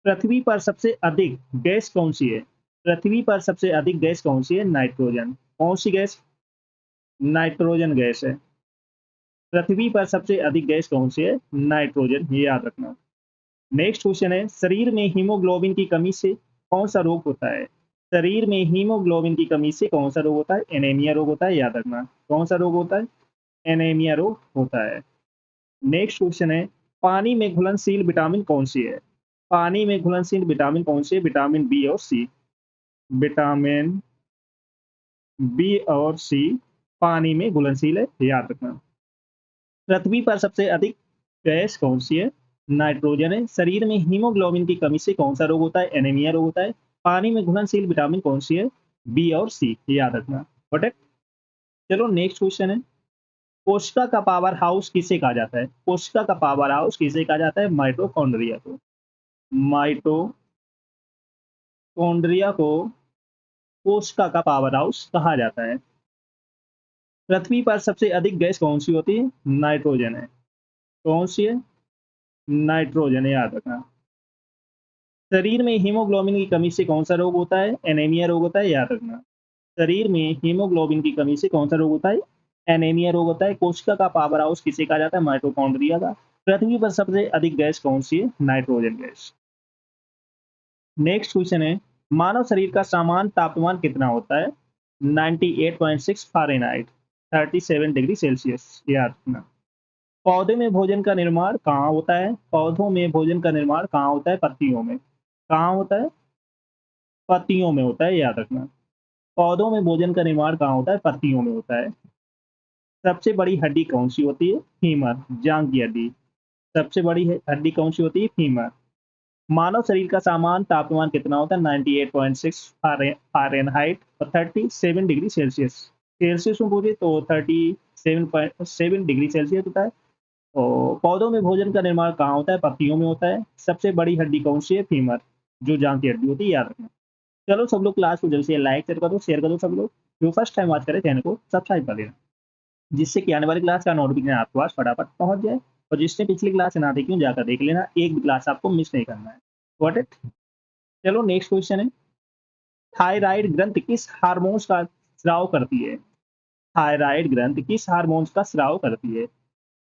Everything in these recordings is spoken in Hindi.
पृथ्वी पर सबसे अधिक गैस कौन सी है? पृथ्वी पर सबसे अधिक गैस कौन सी है? नाइट्रोजन। कौन सी गैस? नाइट्रोजन गैस है। पृथ्वी पर सबसे अधिक गैस कौन सी है? नाइट्रोजन, ये याद रखना। नेक्स्ट क्वेश्चन है, शरीर में हीमोग्लोबिन की कमी से कौन सा रोग होता है? शरीर में हीमोग्लोबिन की कमी से कौन सा रोग होता है? एनीमिया रोग होता है, याद रखना। कौन सा रोग होता है? एनीमिया रोग होता है। नेक्स्ट क्वेश्चन है, पानी में घुलनशील विटामिन कौन सी है? पानी में घुलनशील विटामिन कौन सी है? विटामिन बी और सी। विटामिन बी और सी पानी में घुलनशील है, याद रखना। पृथ्वी पर सबसे अधिक गैस कौन सी है? नाइट्रोजन है। शरीर में हीमोग्लोबिन की कमी से कौन सा रोग होता है? एनीमिया रोग होता है। पानी में घुलनशील विटामिन कौन सी है? बी और सी, याद रखना। बट चलो नेक्स्ट क्वेश्चन है, कोशिका का पावर हाउस किसे कहा जाता है? कोशिका का पावर हाउस किसे कहा जाता है? माइटोकॉन्ड्रिया को। माइटोकॉन्ड्रिया को कोशिका का पावर हाउस कहा जाता है। पृथ्वी पर सबसे अधिक गैस कौन सी होती है? नाइट्रोजन है। कौन सी है? नाइट्रोजन, याद रखना। शरीर में हीमोग्लोबिन की कमी से कौन सा रोग होता है? एनीमिया रोग होता है, याद रखना। शरीर में हीमोग्लोबिन की कमी से कौन सा रोग होता है? एनीमिया रोग होता है। कोशिका का पावर हाउस किसे कहा जाता है? माइटोकॉन्ड्रिया का। पृथ्वी पर सबसे अधिक गैस कौन सी है? Nitrogen gas. नेक्स्ट क्वेश्चन है, मानव शरीर का सामान्य तापमान कितना होता है? 98.6 फ़ारेनहाइट, 37 डिग्री सेल्सियस, याद रखना। पौधे में भोजन का निर्माण कहाँ होता है? पौधों में भोजन का निर्माण कहाँ होता है? पत्तियों में। कहाँ होता है? पत्तियों में होता है, याद रखना। पौधों में भोजन का निर्माण कहाँ होता है? पत्तियों में होता है। सबसे बड़ी हड्डी कौन सी होती है? फीमर, जांग की हड्डी। सबसे बड़ी हड्डी कौन सी होती है? फीमर। मानव शरीर का सामान्य तापमान कितना होता है? 98.6 फ़ारेनहाइट और 37 डिग्री सेल्सियस। सेल्सियस में पूछे तो 37.7 डिग्री सेल्सियस होता है। और पौधों में भोजन का निर्माण कहाँ होता है? पत्तियों में होता है। सबसे बड़ी हड्डी कौन सी है? फीमर, जो जांग की हड्डी होती है, याद रखना। चलो सब लोग क्लास को जल्द से लाइक शेयर कर दो सब लोग। जो फर्स्ट टाइम बात करें चैनल को सब्सक्राइब कर देना, जिससे कि आने वाली क्लास का नोटिफिकेशन आपके पास फटाफट पहुंच जाए। और जिसने पिछली क्लास ना देखी हो जाकर देख लेना, एक भी क्लास आपको मिस नहीं करना है। Got it? चलो नेक्स्ट क्वेश्चन है, थायराइड ग्रंथि किस हार्मोन्स का स्राव करती है? थायराइड ग्रंथि किस हार्मोन्स का स्राव करती है?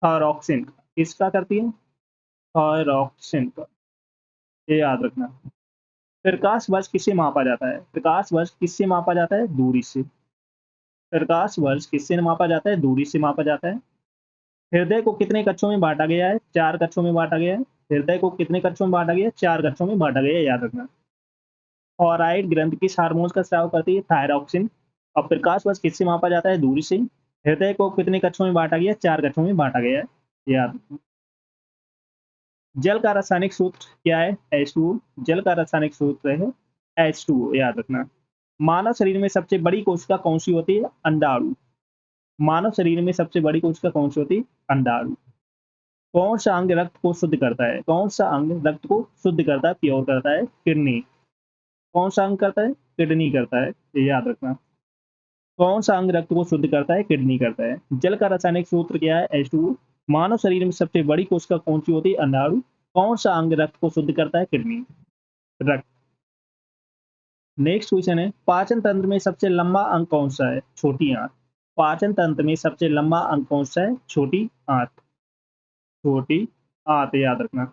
थायरॉक्सिन का। किसका करती है? थायरॉक्सिन का, ये याद रखना। प्रकाश वर्ष किससे मापा जाता है? प्रकाश वर्ष किससे मापा जाता है? दूरी से। प्रकाश वर्ष किससे मापा जाता है? दूरी से मापा जाता है। हृदय को कितने कक्षों में बांटा गया है? 4 कक्षों में बांटा गया है। हृदय को कितने कक्षों में बांटा गया है? 4 कक्षों में बांटा गया है, याद रखना। थायराइड ग्रंथि किस हार्मोन का स्राव करती है? थायरॉक्सिन। और प्रकाश वर्ष किससे मापा जाता है? दूरी से। हृदय को कितने कक्षों में बांटा गया है? 4 कक्षों में बांटा गया है, याद रखना। जल का रासायनिक सूत्र क्या है? H2O। जल का रासायनिक सूत्र है H2O, याद रखना। मानव शरीर में सबसे बड़ी कोशिका कौन सी होती है? अंडाणु। मानव शरीर में सबसे बड़ी कोशिका कौन सी होती है? अंडाणु। कौन सा अंग रक्त को शुद्ध करता है? कौन सा अंग रक्त को शुद्ध करता है, प्योर करता है? किडनी। कौन सा अंग करता है? किडनी करता है, ये याद रखना। कौन सा अंग रक्त को शुद्ध करता है? किडनी करता है। जल का रासायनिक सूत्र क्या है? H2O। मानव शरीर में सबसे बड़ी कोशिका कौन सी होती है? अंडाणु। कौन सा अंग रक्त को शुद्ध करता है? किडनी, रक्त। नेक्स्ट क्वेश्चन है, पाचन तंत्र में सबसे लंबा अंग कौन सा है? छोटी आंत। पाचन तंत्र में सबसे लंबा अंग कौन सा है? छोटी आंत। छोटी आंत, याद रखना।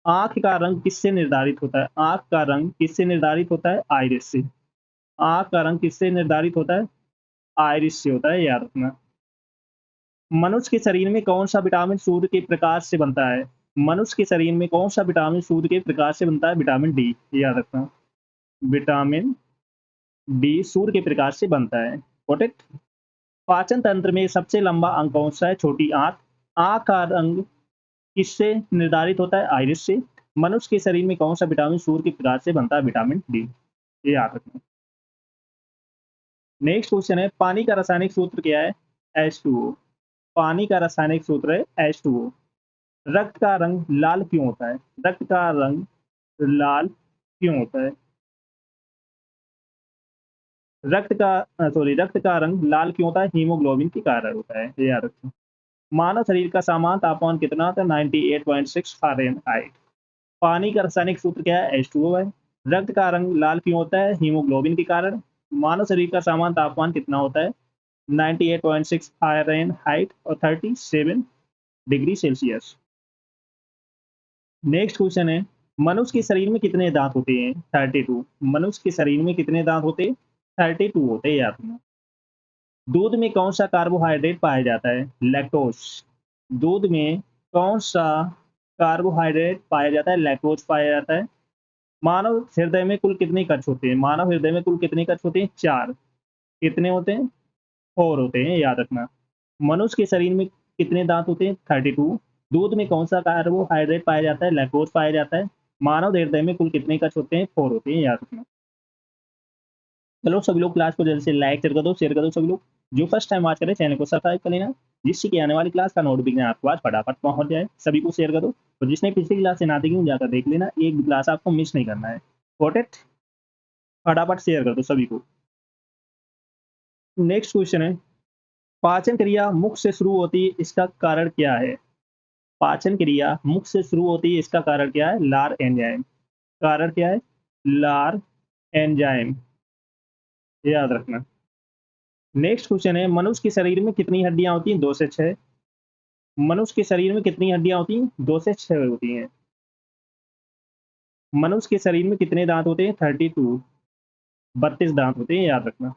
आंख का रंग किससे निर्धारित होता है? आंख का रंग किससे निर्धारित होता है? आइरिस से। आंख का रंग किससे निर्धारित होता है? आइरिस से होता है, याद रखना। मनुष्य के शरीर में कौन सा विटामिन सूर्य के प्रकाश से बनता है? मनुष्य के शरीर में कौन सा विटामिन सूर्य के प्रकाश से बनता है? विटामिन डी, याद रखना। विटामिन डी सूर्य के प्रकाश से बनता है। Got it? पाचन तंत्र में सबसे लंबा अंग कौन सा है? छोटी आंत। आंख का रंग किससे निर्धारित होता है? आइरिस से। मनुष्य के शरीर में कौन सा विटामिन सूर्य के प्रकाश से बनता है? विटामिन डी, ये याद रखना। नेक्स्ट क्वेश्चन है, पानी का रासायनिक सूत्र क्या है? H2O। पानी का रासायनिक सूत्र है H2O। रक्त का रंग लाल क्यों होता है? रक्त का रंग लाल क्यों होता है? रक्त का रंग लाल क्यों होता है? हीमोग्लोबिन के कारण होता है, ये याद रखें। मानव शरीर का सामान्य तापमान कितना होता है? 98.6 फ़ारेनहाइट। पानी का रासायनिक सूत्र क्या है? H2O है। रक्त का रंग लाल क्यों होता है? हीमोग्लोबिन के कारण। मानव शरीर का सामान्य तापमान कितना होता है? 98.6 फ़ारेनहाइट और 37 डिग्री सेल्सियस। नेक्स्ट क्वेश्चन है, मनुष्य के शरीर में कितने दांत होते हैं? 32। मनुष्य के शरीर में कितने दांत होते हैं? 32 होते हैं, याद रखना। दूध में कौन सा कार्बोहाइड्रेट पाया जाता है? लैक्टोज। दूध में कौन सा कार्बोहाइड्रेट पाया जाता है? लैक्टोज पाया जाता है। मानव हृदय में कुल कितने कक्ष होते हैं? मानव हृदय में कुल कितने कक्ष होते हैं? 4। कितने होते हैं? 4 होते हैं, याद रखना। मनुष्य के शरीर में कितने दांत होते हैं? 32। दूध में कौन सा कार्बोहाइड्रेट पाया जाता है? लैक्टोज पाया जाता है। मानव हृदय में कुल कितने कक्ष होते हैं? 4 होते हैं, याद रखना। चलो सभी लोग क्लास को जल्दी से लाइक शेयर कर दो सभी लोग। जो फर्स्ट टाइम वॉच करें चैनल को सब्सक्राइब कर लेना, जिससे कि आने वाली क्लास का नोटिफिकेशन आपको आज फटाफट पहुंच जाए। सभी को शेयर कर दो, और जिसने पिछली क्लास से ना देखी जाकर देख लेना, एक भी क्लास आपको मिस नहीं करना है। Got it? फटाफट शेयर कर दो सभी को। नेक्स्ट क्वेश्चन है, पाचन क्रिया मुख से शुरू होती है, इसका कारण क्या है? पाचन क्रिया मुख से शुरू होती है, इसका कारण क्या है? लार एंजाइम। कारण क्या है? लार एंजाइम, याद रखना। नेक्स्ट क्वेश्चन है, मनुष्य के शरीर में कितनी हड्डियां होती हैं? 2 से 6। मनुष्य के शरीर में कितनी हड्डियां होती हैं? 2 से 6 होती हैं। मनुष्य के शरीर में कितने दांत होते हैं? 32। 32 दांत होते हैं, याद रखना।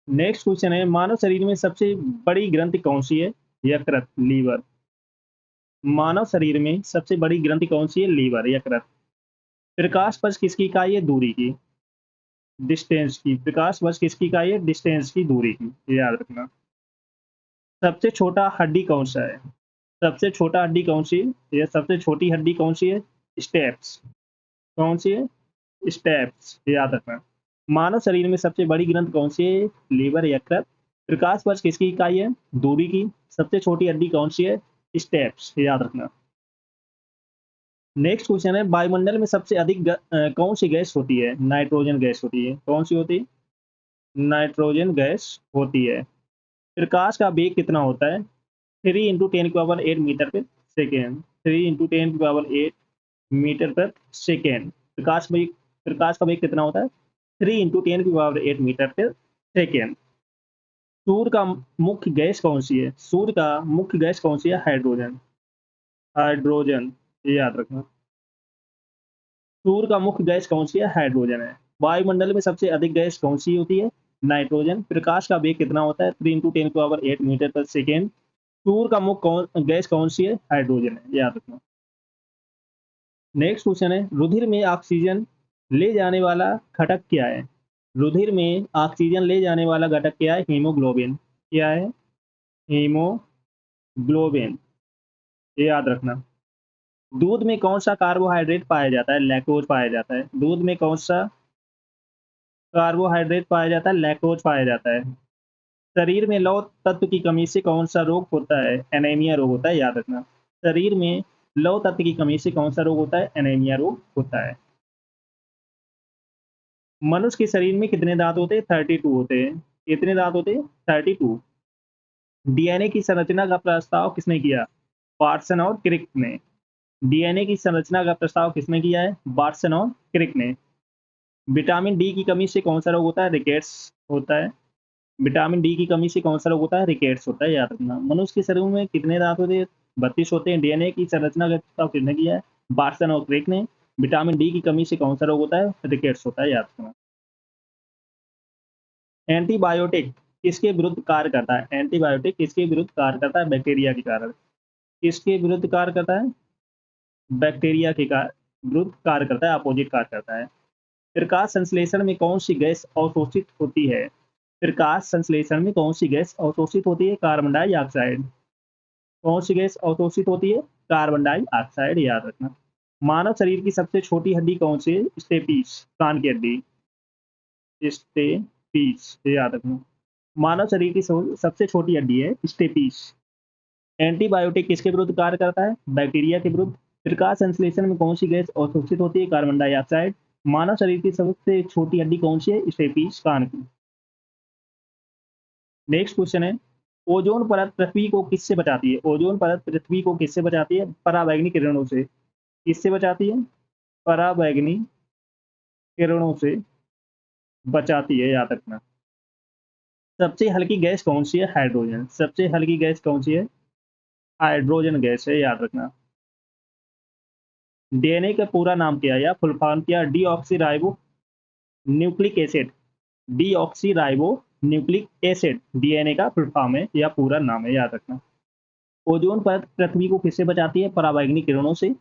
नेक्स्ट क्वेश्चन है, मानव शरीर में सबसे बड़ी ग्रंथि कौन सी है? यकृत, लीवर। मानव शरीर में सबसे बड़ी ग्रंथि कौन सी है? लीवर, यकृत। प्रकाश वर्ष किसकी इकाई है? दूरी की, डिस्टेंस की। प्रकाश वर्ष किसकी इकाई है? डिस्टेंस की, दूरी की, याद रखना। सबसे छोटा हड्डी कौन सा है? सबसे छोटा हड्डी कौन सी है? या सबसे छोटी हड्डी कौन सी है? स्टेप्स। कौन सी है? स्टेप्स, याद रखना। मानव शरीर में सबसे बड़ी ग्रंथ कौन सी है? लीवर, यकृत। प्रकाश वर्ष किसकी इकाई है? दूरी की। सबसे छोटी हड्डी कौन सी है? स्टेप्स, याद रखना। नेक्स्ट क्वेश्चन है, वायुमंडल में सबसे अधिक कौन सी गैस होती है? नाइट्रोजन गैस होती है। कौन सी होती है? नाइट्रोजन गैस होती है। प्रकाश का वेग कितना होता है? 3 इंटू 10⁸ मीटर पर सेकेंड। 3 इंटू 10⁸ मीटर पर सेकेंड। प्रकाश का वेग कितना होता है? 3 इंटू 10⁸ मीटर पर सेकेंड। सूर्य का मुख्य गैस कौन सी है? सूर्य का मुख्य गैस कौन सी है? हाइड्रोजन। हाइड्रोजन, ये याद रखना। सूर्य का मुख्य गैस कौन सी है? हाइड्रोजन है। वायुमंडल में सबसे अधिक गैस कौन सी होती है? नाइट्रोजन। प्रकाश का वेग कितना होता है? 3 इंटू 10⁸ मीटर पर सेकेंड। सूर्य का मुख्य गैस कौन सी है? हाइड्रोजन है, याद रखना। नेक्स्ट क्वेश्चन है, रुधिर में ऑक्सीजन ले जाने वाला घटक क्या है? रुधिर में ऑक्सीजन ले जाने वाला घटक क्या है? हीमोग्लोबिन। क्या है? हीमोग्लोबिन, ये याद रखना। दूध में कौन सा कार्बोहाइड्रेट पाया जाता है? लैक्टोज पाया जाता है। दूध में कौन सा कार्बोहाइड्रेट पाया जाता है? लैक्टोज पाया जाता है। शरीर में लौह तत्व की कमी से कौन सा रोग होता है? एनीमिया रोग होता है, याद रखना। शरीर में लौह तत्व की कमी से कौन सा रोग होता है? एनीमिया रोग होता है। मनुष्य के शरीर में कितने दांत होते हैं? 32 होते हैं। कितने दांत होते हैं? 32। डीएनए की संरचना का प्रस्ताव किसने किया? वाटसन और क्रिक ने। डीएनए की संरचना का प्रस्ताव किसने किया है? वाटसन और क्रिक ने। विटामिन डी की कमी से कौन सा रोग होता है? रिकेट्स होता है। विटामिन डी की कमी से कौन सा रोग होता है? रिकेट्स होता है, याद रखना। मनुष्य के शरीर में कितने दांत होते हैं? 32 होते हैं। डीएनए की संरचना का प्रस्ताव किसने किया है? वाटसन और क्रिक ने। विटामिन डी की कमी से कौन सा रोग होता है? रिकेट्स होता है, याद रखना। एंटीबायोटिक किसके विरुद्ध कार्य करता है? एंटीबायोटिक किसके विरुद्ध कार्य करता है? बैक्टीरिया के कारण। किसके विरुद्ध कार्य करता है? बैक्टीरिया के विरुद्ध कार्य करता है, अपोजिट कार्य करता है। प्रकाश संश्लेषण में कौन सी गैस अवशोषित होती है? प्रकाश संश्लेषण में कौन सी गैस अवशोषित होती है? Carbon dioxide. कौन सी गैस अवशोषित होती है? कार्बन डाइऑक्साइड, याद रखना। मानव शरीर की सबसे छोटी हड्डी कौन सी है? स्टेपीस, कान की हड्डी। स्टेपीस, याद रखना। मानव शरीर की सबसे छोटी हड्डी है स्टेपीस। एंटीबायोटिक किसके विरुद्ध कार्य करता है? बैक्टीरिया के विरुद्ध। प्रकाश संश्लेषण में कौन सी गैस अवशोषित होती है? Carbon dioxide. मानव शरीर की सबसे छोटी हड्डी कौन सी है? स्टेपीस, कान की। नेक्स्ट क्वेश्चन है, ओजोन परत पृथ्वी को किससे बचाती है? ओजोन परत पृथ्वी को किससे बचाती है? पराबैंगनी किरणों से। किससे बचाती है? पराबैंगनी किरणों से बचाती है, याद रखना। सबसे हल्की गैस कौन सी है? हाइड्रोजन। सबसे हल्की गैस कौन सी है? हाइड्रोजन गैस है, याद रखना। डीएनए का पूरा नाम क्या है या फुल फॉर्म क्या? Deoxy ribo nucleic acid. Deoxy ribo nucleic acid DNA का फुल फॉर्म है या पूरा नाम है, याद रखना। ओजोन परत पृथ्वी को किससे बचाती है? पराबैंगनी किरणों से।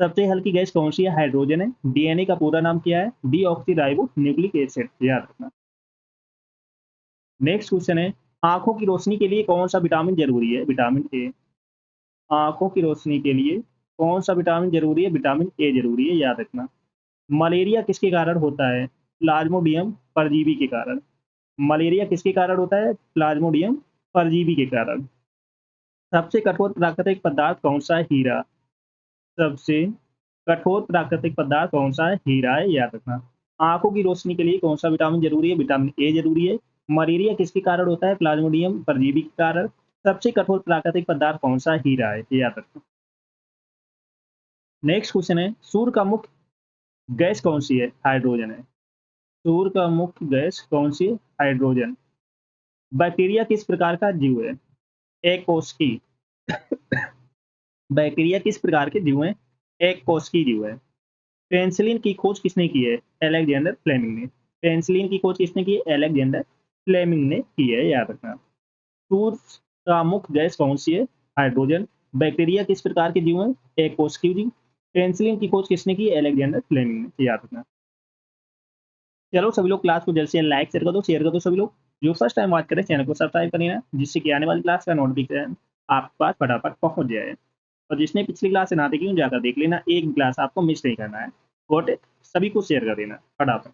सबसे हल्की गैस कौन सी है? हाइड्रोजन है। डीएनए का पूरा नाम क्या है? डीऑक्सी राइबो न्यूक्लिक एसिड, याद रखना। नेक्स्ट क्वेश्चन है, आंखों की रोशनी के लिए कौन सा विटामिन जरूरी है? Vitamin A. आंखों की रोशनी के लिए कौन सा विटामिन जरूरी है? विटामिन ए जरूरी है, याद रखना। मलेरिया किसके कारण होता है? प्लाज्मोडियम परजीवी के कारण। मलेरिया किसके कारण होता है? प्लाज्मोडियम परजीवी के कारण। सबसे कठोर प्राकृतिक पदार्थ कौन सा है? हीरा। सबसे कठोर प्राकृतिक पदार्थ कौन सा है? हीरा है, याद रखना। आंखों की रोशनी के लिए कौन सा विटामिन जरूरी है? विटामिन ए जरूरी है। मलेरिया किसके कारण होता है? प्लाज्मोडियम परजीवी के कारण। सबसे कठोर प्राकृतिक पदार्थ कौन सा है? हीरा है, याद रखना। नेक्स्ट क्वेश्चन है, सूर्य का मुख्य गैस कौन सी है? हाइड्रोजन है। सूर्य का मुख्य गैस कौन सी है? हाइड्रोजन। बैक्टीरिया किस प्रकार का जीव है? एक कोशिकी। बैक्टीरिया किस प्रकार के जीव हैं? एक कोशिकी जीव है। पेनिसिलिन की खोज किसने की है? अलेक्जेंडर फ्लेमिंग ने। पेनिसिलिन की खोज किसने की है? अलेक्जेंडर फ्लेमिंग ने की है, याद रखना। सूर्य का मुख्य गैस कौन सी है? हाइड्रोजन। बैक्टीरिया किस प्रकार के जीव हैं? एक कोशिकीय जीव। पेनिसिलिन की खोज किसने की? अलेक्जेंडर फ्लेमिंग ने, याद रखना। चलो सभी लोग क्लास को जल्द से लाइक शेयर कर दो सभी लोग। जो फर्स्ट टाइम बात करें चैनल को सब्सक्राइब कर लेना, जिससे कि आने वाली क्लास का नोटिफिकेशन आपके पास फटाफट पहुंच जाए। और जिसने पिछली क्लास से ना देखी जाकर देख लेना, एक क्लास आपको मिस नहीं करना है। Got it? सभी को शेयर कर देना फटाफट।